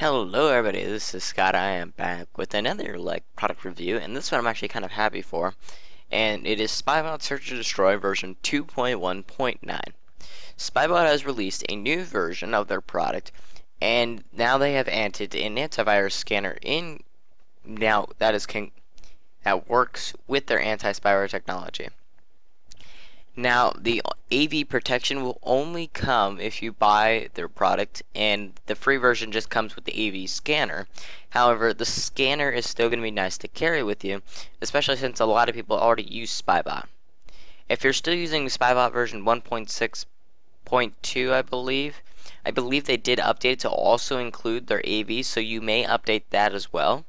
Hello everybody, this is Scott. I am back with another product review, and this one I'm actually kind of happy for. And it is Spybot Search and Destroy version 2.1.9. Spybot has released a new version of their product, and now they have added an antivirus scanner in now that works with their anti-spyware technology. Now, the AV protection will only come if you buy their product, and the free version just comes with the AV scanner. However, the scanner is still going to be nice to carry with you, especially since a lot of people already use Spybot. If you're still using Spybot version 1.6.2, I believe they did update it to also include their AV, so you may update that as well.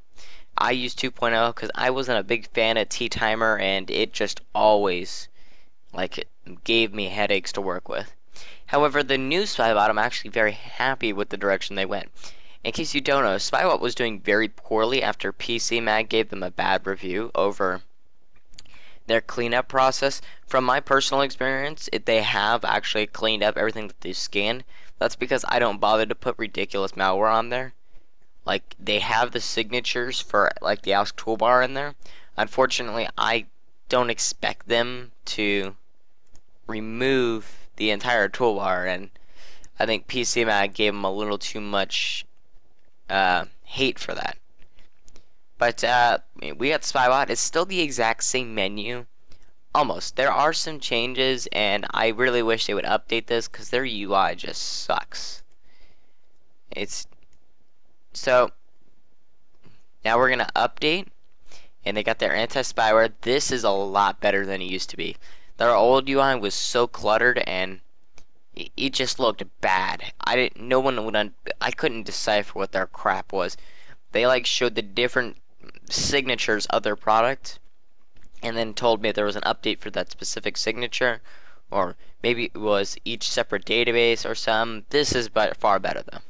I use 2.0 because I wasn't a big fan of T-Timer, and it just always it gave me headaches to work with. However, the new Spybot, I'm actually very happy with the direction they went. In case you don't know, Spybot was doing very poorly after PC Mag gave them a bad review over their cleanup process. From my personal experience, they have actually cleaned up everything that they scanned. That's because I don't bother to put ridiculous malware on there. They have the signatures for the Ask toolbar in there. Unfortunately, I don't expect them to remove the entire toolbar, and I think PC Mag gave them a little too much hate for that. But we got Spybot. It's still the exact same menu, almost. There are some changes, and I really wish they would update this because their UI just sucks. So now we're gonna update, and they got their anti-spyware. This is a lot better than it used to be. Their old UI was so cluttered, and it just looked bad. I couldn't decipher what their crap was. They showed the different signatures of their product, and then told me there was an update for that specific signature, or maybe it was each separate database or some. This is far better though.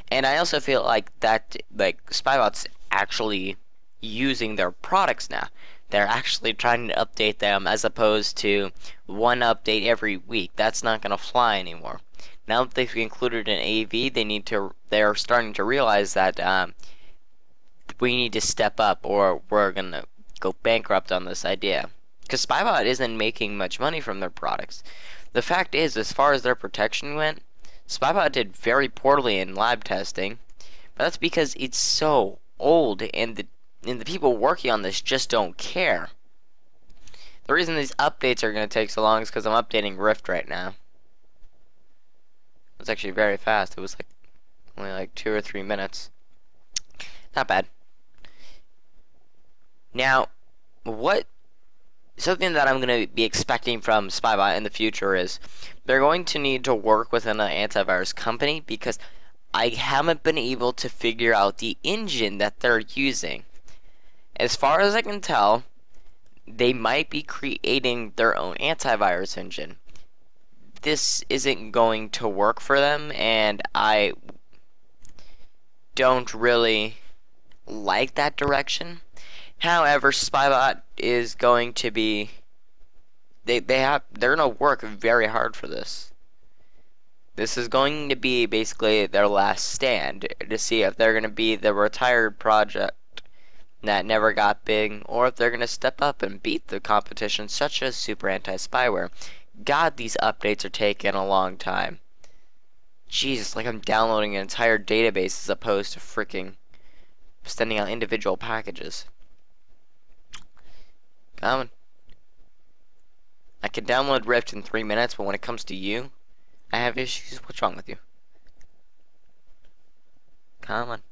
And I also feel like Spybot's actually using their products now. They're actually trying to update them as opposed to one update every week. That's not going to fly anymore. Now that they've included an AV, they're starting to realize that we need to step up, or we're going to go bankrupt on this idea. Because Spybot isn't making much money from their products. The fact is, as far as their protection went, Spybot did very poorly in lab testing, but that's because it's so old, and the people working on this just don't care. The reason these updates are going to take so long is because I'm updating Rift right now. It was actually very fast. It was only 2 or 3 minutes. Not bad. Now, something that I'm going to be expecting from Spybot in the future is they're going to need to work with an antivirus company, because I haven't been able to figure out the engine that they're using. As far as I can tell, they might be creating their own antivirus engine. This isn't going to work for them, and I don't really like that direction. However, Spybot is going to be they're going to work very hard for this. This is going to be basically their last stand to see if they're going to be the retired project that never got big, or if they're going to step up and beat the competition such as Super Anti-Spyware. God, these updates are taking a long time. Jesus, I'm downloading an entire database as opposed to freaking sending out individual packages. Come on. I can download Rift in 3 minutes, but when it comes to you, I have issues. What's wrong with you? Come on.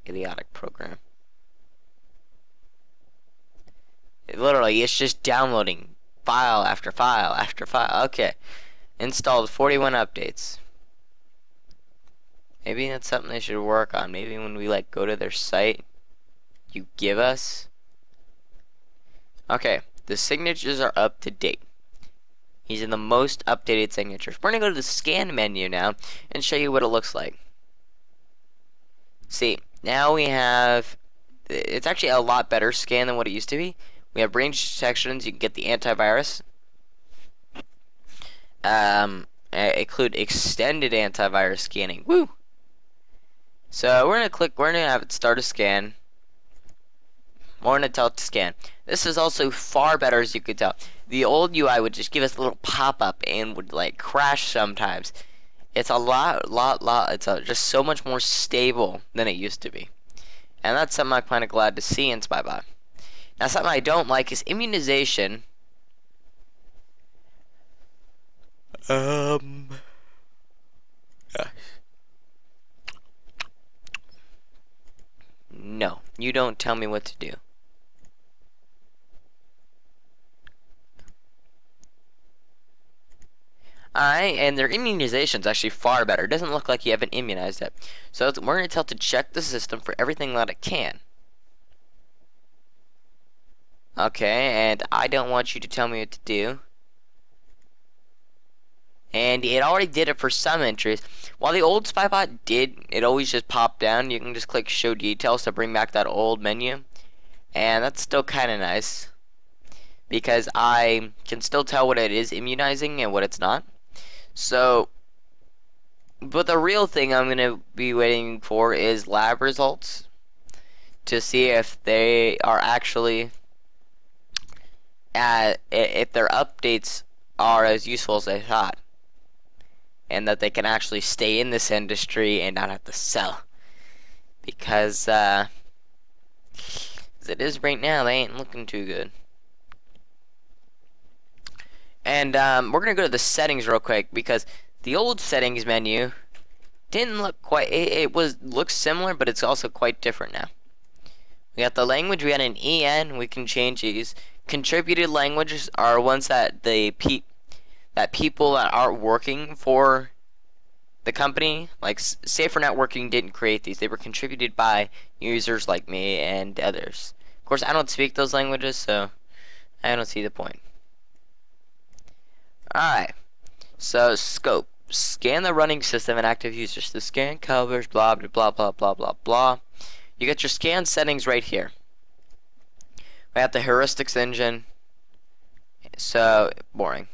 Idiotic program. It's just downloading file after file after file. Okay. Installed 41 updates. Maybe that's something they should work on. Maybe when we go to their site, you give us. Okay, the signatures are up to date. These are the most updated signatures. We're going to go to the scan menu now and show you what it looks like. See, now we have, it's actually a lot better scan than what it used to be. We have range detections. You can get the antivirus. Include extended antivirus scanning. Woo! So we're gonna have it start a scan. We're gonna tell it to scan. This is also far better, as you could tell. The old UI would just give us a little pop-up and would like crash sometimes. It's a it's just so much more stable than it used to be. And that's something I'm kind of glad to see in Spybot. Now, something I don't like is immunization. No, you don't tell me what to do. Alright, and their immunization's actually far better. It doesn't look like you haven't immunized it. So we're going to tell it to check the system for everything that it can. Okay, and I don't want you to tell me what to do. And it already did it for some entries. While the old Spybot did, it always just popped down. You can just click show details to bring back that old menu. And that's still kind of nice, because I can still tell what it is immunizing and what it's not. So, but the real thing I'm going to be waiting for is lab results to see if they are actually, if their updates are as useful as they thought, and that they can actually stay in this industry and not have to sell. Because, as it is right now, they ain't looking too good. And we're gonna go to the settings real quick, because the old settings menu didn't look quite. It looks similar, but it's also quite different now. We got the language. We got an EN. We can change these. Contributed languages are ones that people that aren't working for the company, like Safer Networking, didn't create these. They were contributed by users like me and others. Of course, I don't speak those languages, so I don't see the point. Alright, so scope. Scan the running system and active users. The scan covers blah blah blah blah blah blah blah. You get your scan settings right here. We have the heuristics engine. So boring.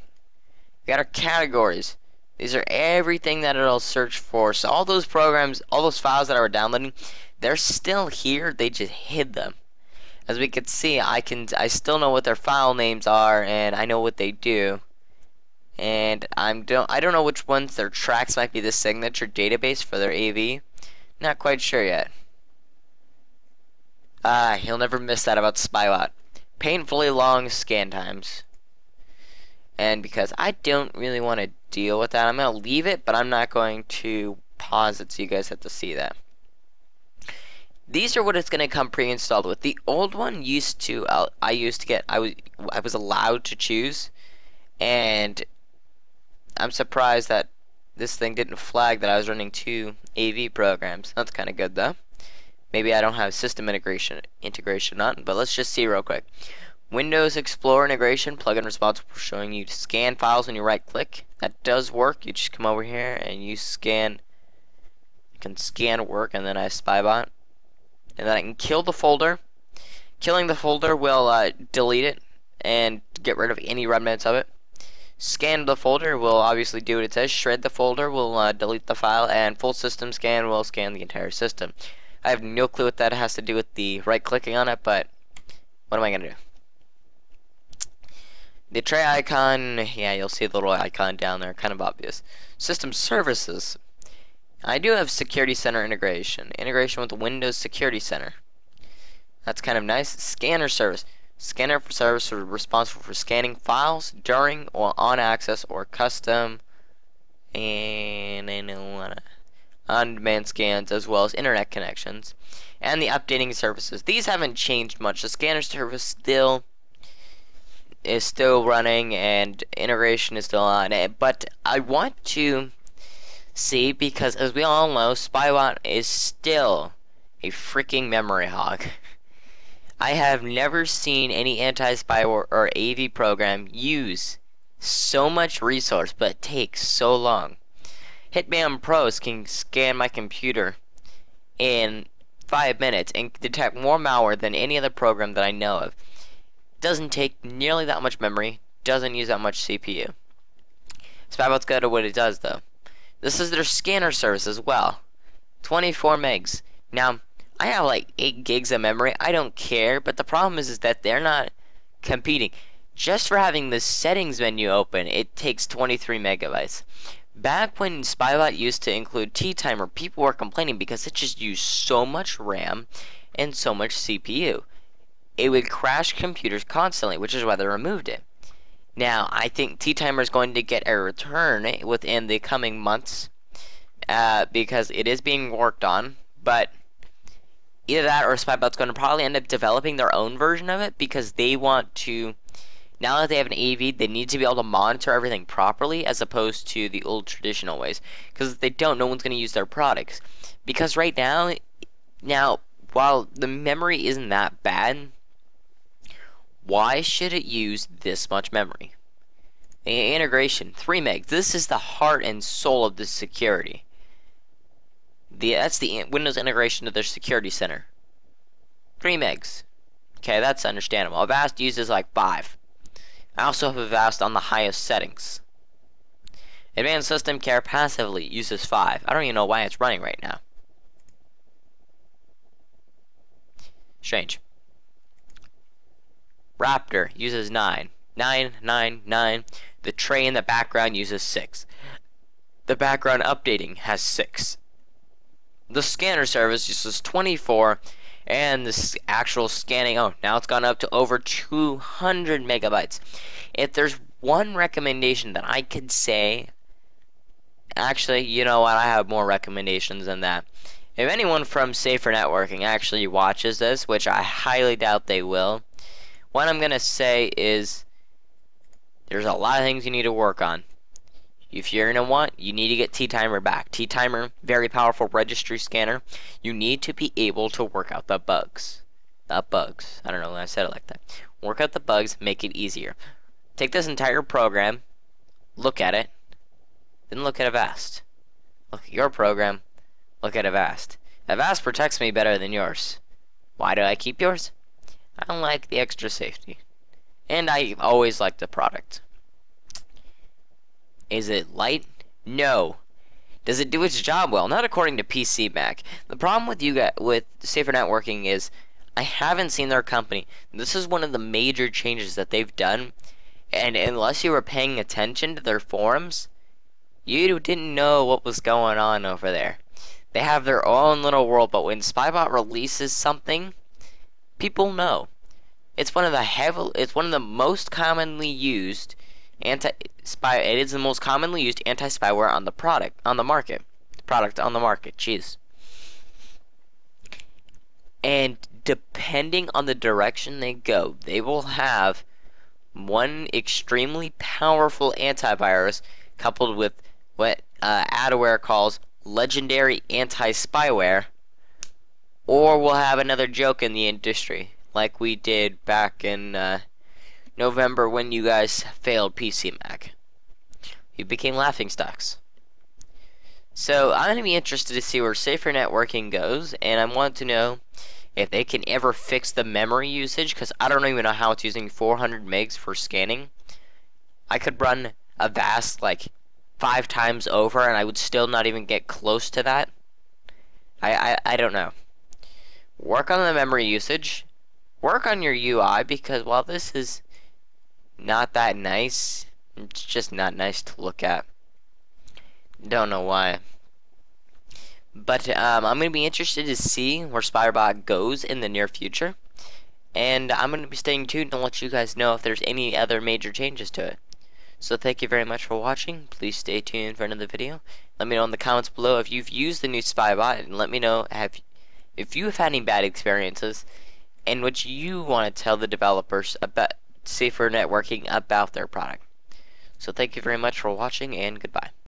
We got our categories. These are everything that it'll search for. So all those programs, all those files that I were downloading, they're still here. They just hid them. As we can see, I still know what their file names are, and I know what they do. And I don't know which ones their tracks might be the signature database for their AV. Not quite sure yet. You'll never miss that about Spybot. Painfully long scan times. And because I don't really want to deal with that, I'm going to leave it, but I'm not going to pause it so you guys have to see that. These are what it's going to come pre-installed with. The old one used to, I was allowed to choose, and I'm surprised that this thing didn't flag that I was running 2 AV programs. That's kind of good though. Maybe I don't have system integration on, but let's just see real quick. Windows Explorer integration, plugin responsible for showing you to scan files when you right click. That does work. You just come over here and you scan. You can scan work, and then I have Spybot. And then I can kill the folder. Killing the folder will delete it and get rid of any remnants of it. Scan the folder will obviously do what it says. Shred the folder will delete the file, and full system scan will scan the entire system. I have no clue what that has to do with the right clicking on it, but what am I gonna do? The tray icon, yeah, you'll see the little icon down there, kind of obvious. System services. I do have Security Center integration with the Windows Security Center. That's kind of nice. Scanner service. Scanner service is responsible for scanning files during or on access or custom and on-demand scans, as well as internet connections. And the updating services. These haven't changed much. The scanner service is still running, and integration is still on it. But I want to see, because as we all know, Spybot is still a freaking memory hog. I have never seen any anti-spyware or AV program use so much resource but take so long. Hitman Pros can scan my computer in 5 minutes and detect more malware than any other program that I know of. Doesn't take nearly that much memory, doesn't use that much CPU. Spybot's good at what it does though. This is their scanner service as well. 24 megs. Now, I have like 8 gigs of memory. I don't care, but the problem is that they're not competing. Just for having the settings menu open, it takes 23 megabytes. Back when Spybot used to include T-Timer, people were complaining because it just used so much RAM and so much CPU. It would crash computers constantly, which is why they removed it. Now, I think T-Timer is going to get a return within the coming months because it is being worked on, but either that or Spybot's going to probably end up developing their own version of it because they want to, now that they have an AV, they need to be able to monitor everything properly as opposed to the old traditional ways. Because if they don't, no one's going to use their products. Because right now, while the memory isn't that bad, why should it use this much memory? The integration, 3 megs. This is the heart and soul of the security. That's the Windows integration to their security center. 3 megs. Okay, that's understandable. Avast uses like 5. I also have Avast on the highest settings. Advanced System Care passively uses 5. I don't even know why it's running right now. Strange. Raptor uses 9. 9, 9, 9. The tray in the background uses 6. The background updating has 6. The scanner service uses 24. And the actual scanning, oh, now it's gone up to over 200 megabytes. If there's one recommendation that I could say, actually, you know what, I have more recommendations than that. If anyone from Safer Networking actually watches this, which I highly doubt they will, what I'm going to say is there's a lot of things you need to work on. If you're going to want, you need to get T-Timer back. T-Timer, very powerful registry scanner. You need to be able to work out the bugs. The bugs. I don't know why I said it like that. Work out the bugs, make it easier. Take this entire program, look at it, then look at Avast. Look at your program, look at Avast. Avast protects me better than yours. Why do I keep yours? I don't like the extra safety. And I always like the product. Is it light? No. Does it do its job well? Not according to PC Mac. The problem with with Safer Networking is I haven't seen their company. This is one of the major changes that they've done, and unless you were paying attention to their forums, you didn't know what was going on over there. They have their own little world, but when Spybot releases something, people know. It's one of the most commonly used it is the most commonly used anti-spyware on the market. Jeez. And depending on the direction they go, they will have one extremely powerful antivirus coupled with what Adware calls legendary anti-spyware, or we'll have another joke in the industry like we did back in November when you guys failed PC Mac. You became laughingstocks. So I'm going to be interested to see where Safer Networking goes, and I want to know if they can ever fix the memory usage, because I don't even know how it's using 400 megs for scanning. I could run Avast like 5 times over, and I would still not even get close to that. I don't know. Work on the memory usage. Work on your UI, because while this is not that nice, it's just not nice to look at. Don't know why. But I'm going to be interested to see where Spybot goes in the near future. And I'm going to be staying tuned to let you guys know if there's any other major changes to it. So thank you very much for watching. Please stay tuned for another video. Let me know in the comments below if you've used the new Spybot, and let me know if you have had any bad experiences and what you want to tell the developers about Safer Networking about their product. So thank you very much for watching, and goodbye.